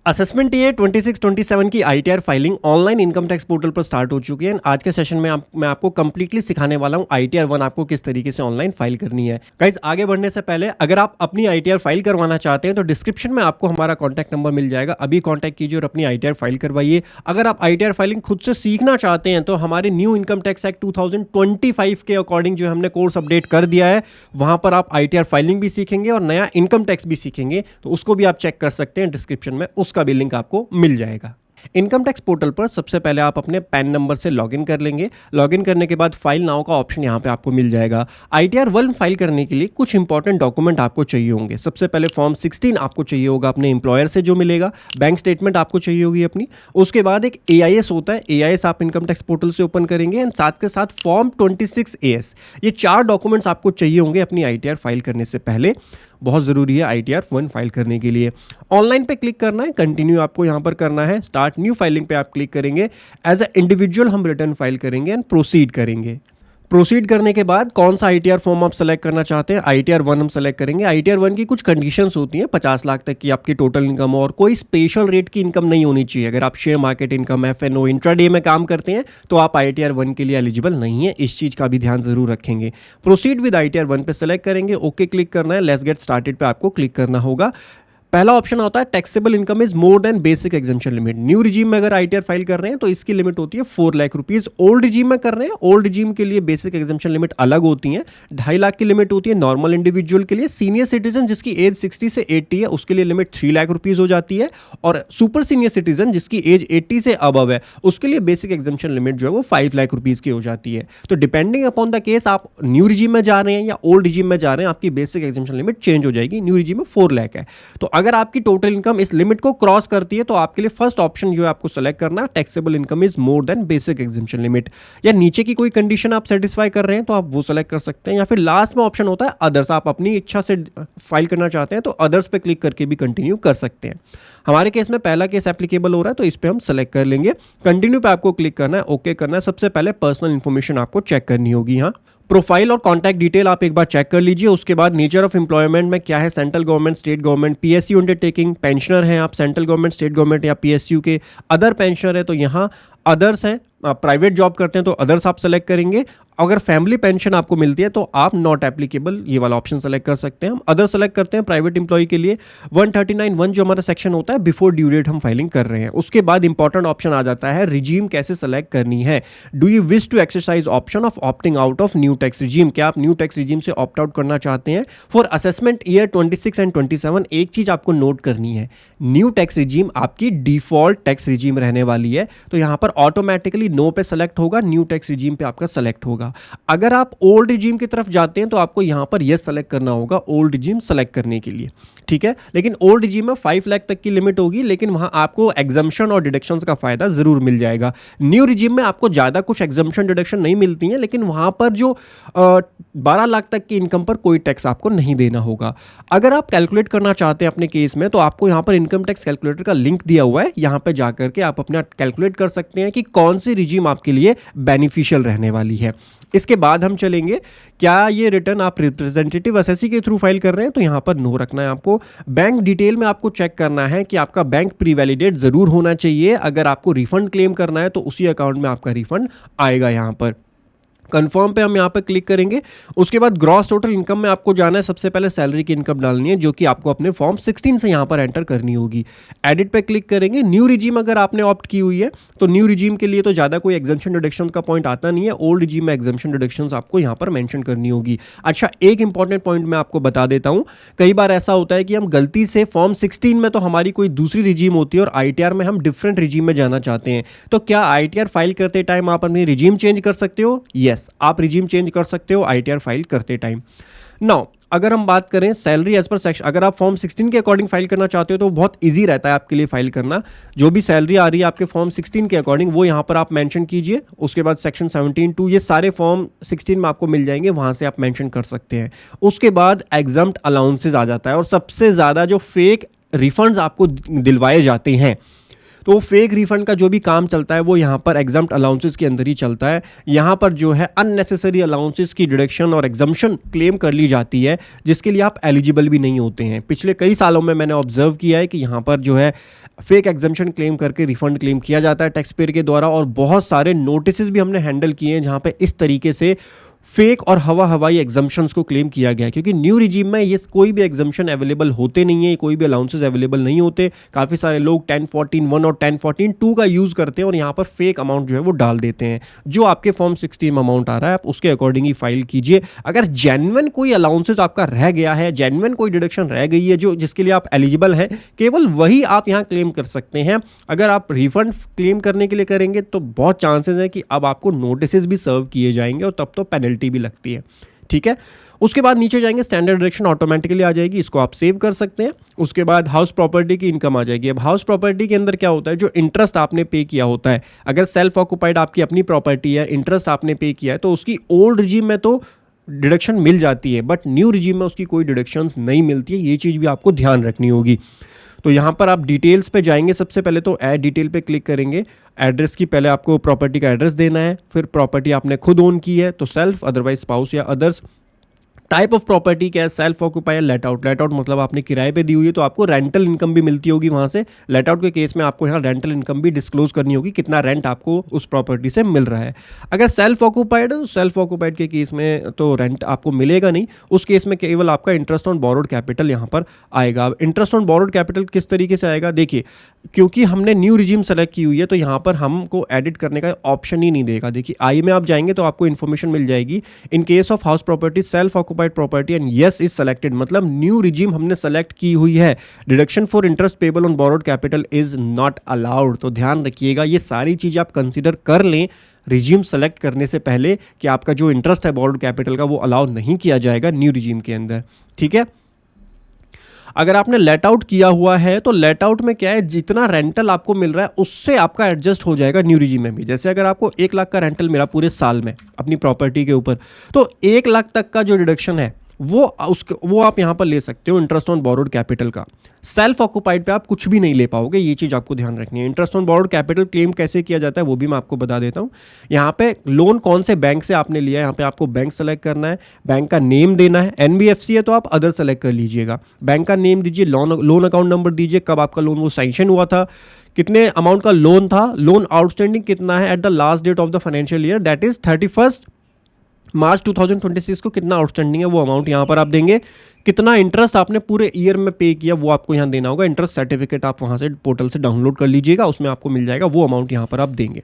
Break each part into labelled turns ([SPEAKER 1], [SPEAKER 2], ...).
[SPEAKER 1] Assessment year 26-27 की ITR filing online income tax portal पर start हो चुकी है। आज के सेशन में मैं आपको कंप्लीटली सिखाने वाला हूं आईटीआर 1 आपको किस तरीके से ऑनलाइन फाइल करनी है। गाइस, आगे बढ़ने से पहले अगर आप अपनी आईटीआर फाइल करवाना चाहते हैं तो डिस्क्रिप्शन में आपको हमारा कॉन्टैक्ट नंबर मिल जाएगा। अभी कॉन्टैक्ट कीजिए और अपनी आईटीआर फाइल करवाइए। अगर आप आईटीआर फाइलिंग खुद से सीखना चाहते हैं तो हमारे न्यू इनकम टैक्स एक्ट 2025 के अकॉर्डिंग जो हमने कोर्स अपडेट कर दिया है, वहां पर आप आईटीआर फाइलिंग भी सीखेंगे और नया इनकम टैक्स भी सीखेंगे, तो उसको भी आप चेक कर सकते हैं। डिस्क्रिप्शन में उसका भी लिंक आपको मिल जाएगा। इनकम टैक्स पोर्टल पर सबसे पहले आप अपने पैन नंबर से लॉगिन कर लेंगे। लॉगिन करने के बाद फाइल नाउ का ऑप्शन यहां पे आपको मिल जाएगा। आईटीआर 1 फाइल करने के लिए कुछ इंपॉर्टेंट डॉक्यूमेंट आपको चाहिए होंगे। सबसे पहले फॉर्म 16 आपको चाहिए होगा अपने एम्प्लॉयर से जो मिलेगा। बैंक स्टेटमेंट आपको चाहिए होगी अपनी। उसके बाद एक एआईएस होता है, एआईएस आप इनकम टैक्स पोर्टल से ओपन करेंगे एंड साथ के साथ फॉर्म 26AS। ये 4 डॉक्यूमेंट्स आपको चाहिए होंगे अपनी आईटीआर फाइल करने से पहले। बहुत ज़रूरी है आईटीआर 1 फाइल करने के लिए। ऑनलाइन पे क्लिक करना है, कंटिन्यू आपको यहाँ पर करना है। स्टार्ट न्यू फाइलिंग पे आप क्लिक करेंगे। एज अ इंडिविजुअल हम रिटर्न फाइल करेंगे एंड प्रोसीड करेंगे। प्रोसीड करने के बाद कौन सा आईटीआर फॉर्म आप सेलेक्ट करना चाहते हैं, आईटीआर 1 हम सेलेक्ट करेंगे। आईटीआर 1 की कुछ कंडीशंस होती हैं, 50 लाख तक की आपकी टोटल इनकम हो और कोई स्पेशल रेट की इनकम नहीं होनी चाहिए। अगर आप share market income, F N O, intraday में काम करते हैं तो आप आईटीआर 1 के लिए एलिजिबल नहीं है। इस चीज़ का भी ध्यान जरूर रखेंगे। प्रोसीड विद आईटीआर 1 पे सेलेक्ट करेंगे, ओके क्लिक करना है। लेट्स गेट स्टार्टेड पे आपको क्लिक करना होगा। पहला ऑप्शन होता है taxable income is more than basic exemption limit. New regime में अगर आईटीआर फाइल कर रहे हैं तो इसकी लिमिट होती है 4 लाख रुपीज। ओल्ड रिजीम में कर रहे हैं, ओल्ड रिजीम के लिए बेसिक एग्जम्पशन लिमिट अलग होती है। 2.5 लाख की लिमिट होती है नॉर्मल इंडिविजुअल के लिए। सीनियर सिटीजन जिसकी एज 60 से 80 है उसके लिए लिमिट 3 लाख रुपीज हो जाती है। और सुपर सीनियर सिटीजन जिसकी एज 80 से अबव है उसके लिए बेसिक एग्जम्पशन लिमिट जो है वो 5 लाख रुपीज की हो जाती है। तो डिपेंडिंग अपॉन द केस आप न्यू रिजीम में जा रहे हैं या ओल्ड रिजीम में जा रहे हैं, आपकी बेसिक एग्जम्पशन लिमिट चेंज हो जाएगी। न्यू रिजीम में 4 लाख है। तो अगर आपकी टोटल इनकम इस लिमिट को क्रॉस करती है तो आपके लिए फर्स्ट ऑप्शन जो है आपको सेलेक्ट करना है taxable income is more than basic exemption limit. या नीचे की कोई कंडीशन आप सेटिस्फाई कर रहे हैं तो आप वो सेलेक्ट कर सकते हैं। या फिर लास्ट में ऑप्शन होता है अदर्स, आप अपनी इच्छा से फाइल करना चाहते हैं तो अदर्स पे क्लिक करके भी कंटिन्यू कर सकते हैं। हमारे केस में पहला केस एप्लीकेबल हो रहा है तो इस पे हम सेलेक्ट कर लेंगे। कंटिन्यू पे आपको क्लिक करना है, ओके करना है। सबसे पहले पर्सनल इंफॉर्मेशन आपको चेक करनी होगी। यहाँ प्रोफाइल और कॉन्टैक्ट डिटेल आप एक बार चेक कर लीजिए। उसके बाद नेचर ऑफ एम्प्लॉयमेंट में क्या है, central government, state government, PSU undertaking, pensioner हैं आप सेंट्रल गवर्नमेंट, स्टेट गवर्नमेंट या पीएसयू के। अदर पेंशनर है तो यहाँ अदर्स हैं, प्राइवेट जॉब करते हैं तो अदर्स आप सेलेक्ट करेंगे। अगर फैमिली पेंशन आपको मिलती है तो आप नॉट एप्लीकेबल ये वाला ऑप्शन सेलेक्ट कर सकते हैं। हम अदर सेलेक्ट करते हैं प्राइवेट इंप्लॉय के लिए। 139(1) जो हमारा सेक्शन होता है बिफोर ड्यू डेट हम फाइलिंग कर रहे हैं। उसके बाद इंपॉर्टेंट ऑप्शन आ जाता है रिजीम कैसे सेलेक्ट करनी है। Do you wish to exercise option of opting out of new tax regime. क्या आप न्यू टैक्स रिजीम से ऑप्ट आउट करना चाहते हैं फॉर असेसमेंट ईयर 26 एंड 27। एक चीज आपको नोट करनी है, न्यू टैक्स रिजीम आपकी डिफॉल्ट टैक्स रिजीम रहने वाली है। तो यहां पर ऑटोमेटिकली नो पे सेलेक्ट होगा, न्यू टैक्स रिजीम पे आपका सेलेक्ट होगा। अगर आप ओल्ड रिजीम की तरफ जाते हैं तो आपको यहां पर यस सेलेक्ट करना होगा ओल्ड रिजीम सेलेक्ट करने के लिए, ठीक है। लेकिन ओल्ड रिजीम में 5 लाख तक की लिमिट होगी, लेकिन वहां आपको एग्जम्पशन और डिडक्शंस का फायदा जरूर मिल जाएगा। न्यू रिजीम में आपको ज्यादा कुछ एग्जम्पशन डिडक्शन नहीं मिलती है, लेकिन वहां पर जो 12 लाख तक की इनकम पर कोई टैक्स आपको नहीं देना होगा। अगर आप कैलकुलेट करना चाहते हैं अपने केस में तो आपको यहां पर इनकम टैक्स कैलकुलेटर का लिंक दिया हुआ है। यहां पर जाकर के आप अपना कैलकुलेट कर सकते हैं कि कौन सी रिजीम आपके लिए बेनिफिशियल रहने वाली है। इसके बाद हम चलेंगे, क्या ये रिटर्न आप रिप्रेजेंटेटिव एसएससी के थ्रू फाइल कर रहे हैं तो यहां पर नो रखना है आपको। बैंक डिटेल में आपको चेक करना है कि आपका बैंक प्री वैलिडेट जरूर होना चाहिए। अगर आपको रिफंड क्लेम करना है तो उसी अकाउंट में आपका रिफंड आएगा। यहां पर कंफर्म पे हम यहाँ पे क्लिक करेंगे। उसके बाद ग्रॉस टोटल इनकम में आपको जाना है। सबसे पहले सैलरी की इनकम डालनी है जो कि आपको अपने फॉर्म 16 से यहाँ पर एंटर करनी होगी। एडिट पे क्लिक करेंगे। न्यू रिजीम अगर आपने ऑप्ट की हुई है तो न्यू रिजीम के लिए तो ज़्यादा कोई एग्जम्पशन डिडक्शन का पॉइंट आता नहीं है। ओल्ड रिजीम में एग्जम्पशन डिडक्शन आपको यहाँ पर मैंशन करनी होगी। अच्छा, एक इंपॉर्टेंट पॉइंट मैं आपको बता देता हूँ। कई बार ऐसा होता है कि हम गलती से फॉर्म 16 में तो हमारी कोई दूसरी रिजीम होती है और आईटीआर में हम डिफरेंट रिजीम में जाना चाहते हैं। तो क्या आईटीआर फाइल करते टाइम आप अपनी रिजीम चेंज कर सकते हो? यस, आप रिजीम चेंज कर सकते हो आईटीआर फाइल करते टाइम। नाउ अगर हम बात करें सैलरी एज पर सेक्शन, अगर आप फॉर्म 16 के अकॉर्डिंग फाइल करना चाहते हो तो बहुत इजी रहता है आपके लिए फाइल करना। जो भी सैलरी आ रही है आपके फॉर्म 16 के अकॉर्डिंग वो यहाँ पर आप मेंशन कीजिए। उसके बाद सेक्शन 17(2) ये सारे फॉर्म 16 में आपको मिल जाएंगे, वहाँ से आप मेंशन कर सकते हैं। उसके बाद एग्जम्प्ट अलाउंसेज आ जाता है और सबसे ज़्यादा जो फेक रिफंड्स आपको दिलवाए जाते हैं तो फेक रिफंड का जो भी काम चलता है वो यहाँ पर एग्जम्प्ट अलाउंसेस के अंदर ही चलता है। यहाँ पर जो है अननेसेसरी अलाउंसेस की डिडक्शन और एग्जम्पशन क्लेम कर ली जाती है, जिसके लिए आप एलिजिबल भी नहीं होते हैं। पिछले कई सालों में मैंने ऑब्जर्व किया है कि यहाँ पर जो है फेक एग्जम्पशन क्लेम करके रिफंड क्लेम किया जाता है टैक्स पेयर के द्वारा, और बहुत सारे नोटिस भी हमने हैंडल किए हैं जहाँ पे इस तरीके से फेक और हवाई एग्जम्पशंस को क्लेम किया गया है। क्योंकि न्यू रिजीम में ये कोई भी एग्जम्पशन अवेलेबल होते नहीं है, कोई भी अलाउंसेस अवेलेबल नहीं होते। काफ़ी सारे लोग 1014(1) और 1014(2) का यूज़ करते हैं और यहाँ पर फेक अमाउंट जो है वो डाल देते हैं। जो आपके फॉर्म 16 में अमाउंट आ रहा है आप उसके अकॉर्डिंग ही फाइल कीजिए। अगर जेन्युइन कोई अलाउंसेस आपका रह गया है, जेन्युइन कोई डिडक्शन रह गई है जो जिसके लिए आप एलिजिबल हैं, केवल वही आप यहाँ क्लेम कर सकते हैं। अगर आप रिफंड क्लेम करने के लिए करेंगे तो बहुत चांसेस है कि अब आपको नोटिस भी सर्व किए जाएंगे और तब तो पेनल्टी भी लगती है। ठीक है, उसके बाद नीचे जाएंगे, स्टैंडर्ड डिडक्शन ऑटोमेटिकली आ जाएगी, इसको आप सेव कर सकते हैं। उसके बाद हाउस प्रॉपर्टी की इनकम आ जाएगी। अब हाउस प्रॉपर्टी के अंदर क्या होता है, जो इंटरेस्ट आपने पे किया होता है, अगर सेल्फ ऑक्यूपाइड आपकी अपनी प्रॉपर्टी है, इंटरेस्ट आपने पे किया है, तो उसकी ओल्ड रिजीम में तो डिडक्शन मिल जाती है, बट न्यू रिजीम में उसकी कोई डिडक्शंस नहीं मिलती है। ये चीज़ भी आपको ध्यान रखनी होगी। तो यहाँ पर आप डिटेल्स पे जाएंगे, सबसे पहले तो ऐड डिटेल पे क्लिक करेंगे। एड्रेस की पहले आपको प्रॉपर्टी का एड्रेस देना है, फिर प्रॉपर्टी आपने खुद ओन की है तो सेल्फ, अदरवाइज स्पाउस या अदर्स। टाइप ऑफ प्रॉपर्टी क्या है, self occupy, let out. Let out मतलब आपने किराए पे दी हुई है तो आपको रेंटल इनकम भी मिलती होगी वहाँ से। लेट आउट के केस में आपको यहाँ रेंटल इनकम भी डिस्क्लोज करनी होगी, कितना रेंट आपको उस प्रॉपर्टी से मिल रहा है। अगर सेल्फ ऑक्यूपाइड है तो सेल्फ ऑक्यूपाइड के केस में तो रेंट आपको मिलेगा नहीं, उस केस में केवल आपका इंटरेस्ट ऑन बोरोड कैपिटल यहाँ पर आएगा। इंटरेस्ट ऑन बोरोड कैपिटल किस तरीके से आएगा, देखिए क्योंकि हमने न्यू रिजीम सेलेक्ट की हुई है तो यहाँ पर हमको एडिट करने का ऑप्शन ही नहीं देगा। देखिए आई में आप जाएंगे तो आपको इन्फॉर्मेशन मिल जाएगी, in case of house property self occupied property and yes is selected, मतलब न्यू रिजीम हमने सेलेक्ट की हुई है। Deduction for interest payable on borrowed capital is not allowed. तो ध्यान रखिएगा, ये सारी चीज़ें आप कंसिडर कर लें रिजीम सेलेक्ट करने से पहले कि आपका जो इंटरेस्ट है बोरोड कैपिटल का वो अलाउ नहीं किया जाएगा न्यू रिजीम के अंदर। ठीक है, अगर आपने लेट आउट किया हुआ है तो लेट आउट में क्या है, जितना रेंटल आपको मिल रहा है उससे आपका एडजस्ट हो जाएगा न्यू रिजीम में भी। जैसे अगर आपको 1 लाख का रेंटल मिला पूरे साल में अपनी प्रॉपर्टी के ऊपर, तो 1 लाख तक का जो डिडक्शन है वो आप यहाँ पर ले सकते हो इंटरेस्ट ऑन बोरोड कैपिटल का। सेल्फ ऑक्यूपाइड पे आप कुछ भी नहीं ले पाओगे, ये चीज़ आपको ध्यान रखनी है। Interest on borrowed capital claim कैसे किया जाता है वो भी मैं आपको बता देता हूँ। यहाँ पे लोन कौन से बैंक से आपने लिया है, यहाँ पे आपको बैंक सेलेक्ट करना है, बैंक का नेम देना है। एनबीएफसी है तो आप अदर सेलेक्ट कर लीजिएगा। बैंक का नेम दीजिए, लोन अकाउंट नंबर दीजिए, कब आपका लोन वो सैंक्शन हुआ था, कितने अमाउंट का लोन था, लोन आउटस्टैंडिंग कितना है at the last date of the financial year, that is 31 March 2026 को कितना आउटस्टैंडिंग है वो अमाउंट यहाँ पर आप देंगे। कितना इंटरेस्ट आपने पूरे ईयर में पे किया वो आपको यहाँ देना होगा। इंटरेस्ट सर्टिफिकेट आप वहाँ से पोर्टल से डाउनलोड कर लीजिएगा, उसमें आपको मिल जाएगा, वो अमाउंट यहाँ पर आप देंगे।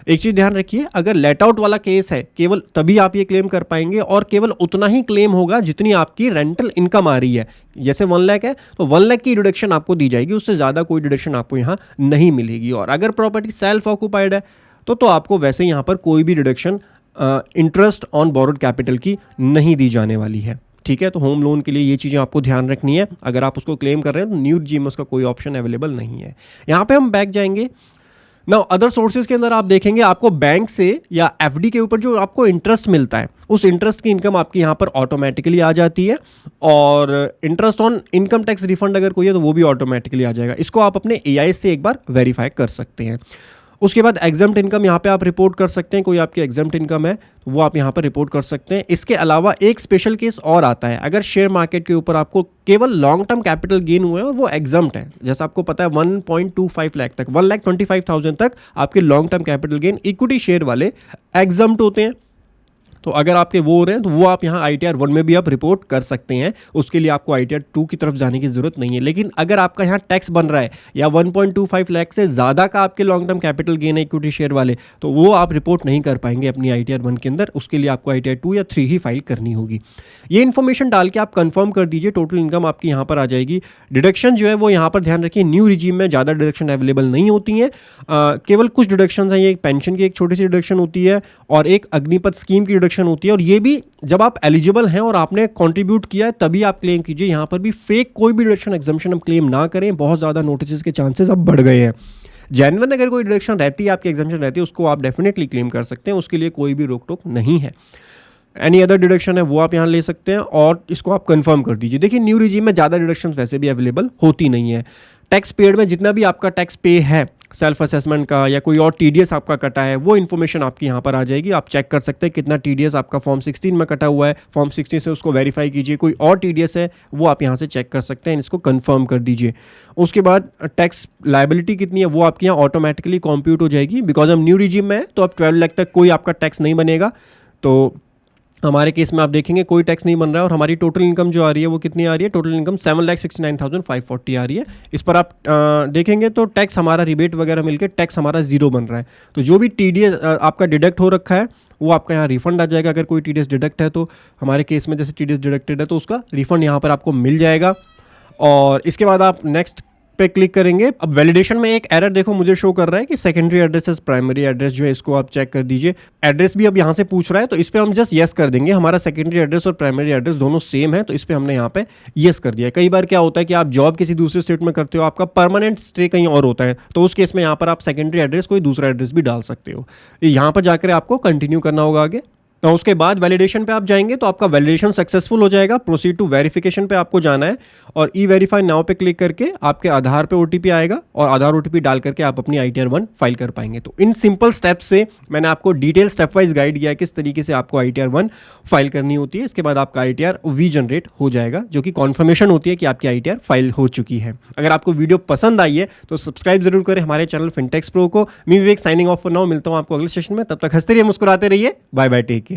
[SPEAKER 1] एक चीज़ ध्यान रखिए, अगर लेट आउट वाला केस है केवल तभी आप ये क्लेम कर पाएंगे और केवल उतना ही क्लेम होगा जितनी आपकी रेंटल इनकम आ रही है। जैसे 1 लाख है तो 1 लाख की डिडक्शन आपको दी जाएगी, उससे ज़्यादा कोई डिडक्शन आपको यहाँ नहीं मिलेगी। और अगर प्रॉपर्टी सेल्फ ऑक्यूपाइड है तो आपको वैसे यहाँ पर कोई भी deduction interest on borrowed capital की नहीं दी जाने वाली है। ठीक है, तो होम लोन के लिए ये चीज़ें आपको ध्यान रखनी है। अगर आप उसको क्लेम कर रहे हैं तो न्यू रिजीम में उसका कोई ऑप्शन अवेलेबल नहीं है। यहाँ पे हम बैक जाएंगे। नाउ अदर सोर्सेज के अंदर आप देखेंगे आपको बैंक से या एफडी के ऊपर जो आपको इंटरेस्ट मिलता है उस इंटरेस्ट की इनकम आपकी यहाँ पर ऑटोमेटिकली आ जाती है, और interest on income tax refund अगर कोई है तो वो भी ऑटोमेटिकली आ जाएगा। इसको आप अपने एआईएस से एक बार वेरीफाई कर सकते हैं। उसके बाद एग्जम्प्ट इनकम यहाँ पे आप रिपोर्ट कर सकते हैं, कोई आपकी एग्जम्प्ट इनकम है तो वो आप यहाँ पर रिपोर्ट कर सकते हैं। इसके अलावा एक स्पेशल केस और आता है, अगर शेयर मार्केट के ऊपर आपको केवल लॉन्ग टर्म कैपिटल गेन हुए हैं और वो एग्जम्प्ट है, जैसा आपको पता है 1.25 लाख तक 1,25,000 तक आपके long term capital gain equity share वाले एग्जम्प्ट होते हैं। तो अगर आपके वो हो रहे हैं तो वो आप यहाँ ITR 1 में भी आप रिपोर्ट कर सकते हैं, उसके लिए आपको ITR 2 की तरफ जाने की ज़रूरत नहीं है। लेकिन अगर आपका यहाँ टैक्स बन रहा है या 1.25 लाख से ज़्यादा का आपके लॉन्ग टर्म कैपिटल गेन है इक्विटी शेयर वाले, तो वो आप रिपोर्ट नहीं कर पाएंगे अपनी ITR 1 के अंदर, उसके लिए आपको ITR 2 या 3 ही फाइल करनी होगी। ये इन्फॉर्मेशन डाल के आप कंफर्म कर दीजिए, टोटल इनकम आपकी यहाँ पर आ जाएगी। डिडक्शन जो है वो यहाँ पर ध्यान रखिए, न्यू रिजीम में ज़्यादा डिडक्शन अवेलेबल नहीं होती हैं, केवल कुछ डिडक्शन हैं। ये पेंशन की एक छोटी सी डिडक्शन होती है और एक अग्निपथ स्कीम की डिडक्शन होती है, और ये भी जब आप एलिजिबल हैं और आपने कंट्रीब्यूट किया है तभी आप क्लेम कीजिए। यहाँ पर भी फेक कोई भी डिडक्शन एग्जम्पशन हम क्लेम ना करें, बहुत ज़्यादा नोटिस के चांसेस अब बढ़ गए हैं। जेन्युइन अगर कोई डिडक्शन रहती है, आपकी एग्जम्पशन रहती है, उसको आप डेफिनेटली क्लेम कर सकते हैं, उसके लिए कोई भी रोक टोक नहीं है। एनी अदर डिडक्शन है वो आप यहाँ ले सकते हैं और इसको आप कंफर्म कर दीजिए। देखिए न्यू रिजीम में ज़्यादा डिडक्शन वैसे भी अवेलेबल होती नहीं है। टैक्स पेड में जितना भी आपका टैक्स पे है सेल्फ असेसमेंट का या कोई और टीडीएस आपका कटा है, वो इन्फॉर्मेशन आपकी यहाँ पर आ जाएगी। आप चेक कर सकते हैं कितना टीडीएस आपका फॉर्म 16 में कटा हुआ है, फॉर्म 16 से उसको वेरीफाई कीजिए। कोई और टीडीएस है वो आप यहाँ से चेक कर सकते हैं, इसको कंफर्म कर दीजिए। उसके बाद टैक्स लायबिलिटी कितनी है वो आपके यहाँ ऑटोमेटिकली कॉम्प्यूट हो जाएगी। बिकॉज हम न्यू रिजीम में है तो अब 12 लाख तक कोई आपका टैक्स नहीं बनेगा। तो हमारे केस में आप देखेंगे कोई टैक्स नहीं बन रहा है और हमारी टोटल इनकम जो आ रही है वो कितनी आ रही है, टोटल इनकम 7,69,540 आ रही है। इस पर आप देखेंगे तो टैक्स हमारा रिबेट वगैरह मिलकर टैक्स हमारा जीरो बन रहा है। तो जो भी टीडीएस आपका डिडक्ट हो रखा है वो आपका यहाँ रिफंड आ जाएगा। अगर कोई टीडीएस डिडक्ट है तो हमारे केस में जैसे टीडीएस डिडक्टेड है तो उसका रिफंड यहाँ पर आपको मिल जाएगा। और इसके बाद आप नेक्स्ट पे क्लिक करेंगे। अब वैलिडेशन में एक एरर देखो मुझे शो कर रहा है कि secondary address is primary address जो है, इसको आप चेक कर दीजिए। एड्रेस भी अब यहाँ से पूछ रहा है तो इस पे हम जस्ट यस कर देंगे। हमारा सेकेंडरी एड्रेस और प्राइमरी एड्रेस दोनों सेम है तो इस पे हमने यहाँ पे यस कर दिया है। कई बार क्या होता है कि आप जॉब किसी दूसरे स्टेट में करते हो, आपका परमानेंट स्टे कहीं और होता है, तो उस केस में यहाँ पर आप सेकेंडरी एड्रेस कोई दूसरा एड्रेस भी डाल सकते हो। यहाँ पर जाकर आपको कंटिन्यू करना होगा आगे। तो उसके बाद वैलिडेशन पे आप जाएंगे तो आपका वैलिडेशन सक्सेसफुल हो जाएगा। प्रोसीड टू वेरिफिकेशन पे आपको जाना है और ई वेरीफाई नाउ पे क्लिक करके आपके आधार पे ओटीपी आएगा और आधार ओटीपी डाल करके आप अपनी ITR 1 फाइल कर पाएंगे। तो इन सिंपल स्टेप्स से मैंने आपको डिटेल स्टेप वाइज गाइड किया है किस तरीके से आपको ITR 1 फाइल करनी होती है। इसके बाद आपका ITR V जनरेट हो जाएगा जो कि कॉन्फर्मेशन होती है कि आपकी ITR फाइल हो चुकी है। अगर आपको वीडियो पसंद आई है तो सब्सक्राइब जरूर करें हमारे चैनल फिनटेक्स प्रो को। मैं विवेक साइनिंग ऑफ फॉर नाउ। मिलता हूँ आपको अगले सेशन में, तब तक हंसते रहिए, मुस्कुराते रहिए। Bye bye, take care.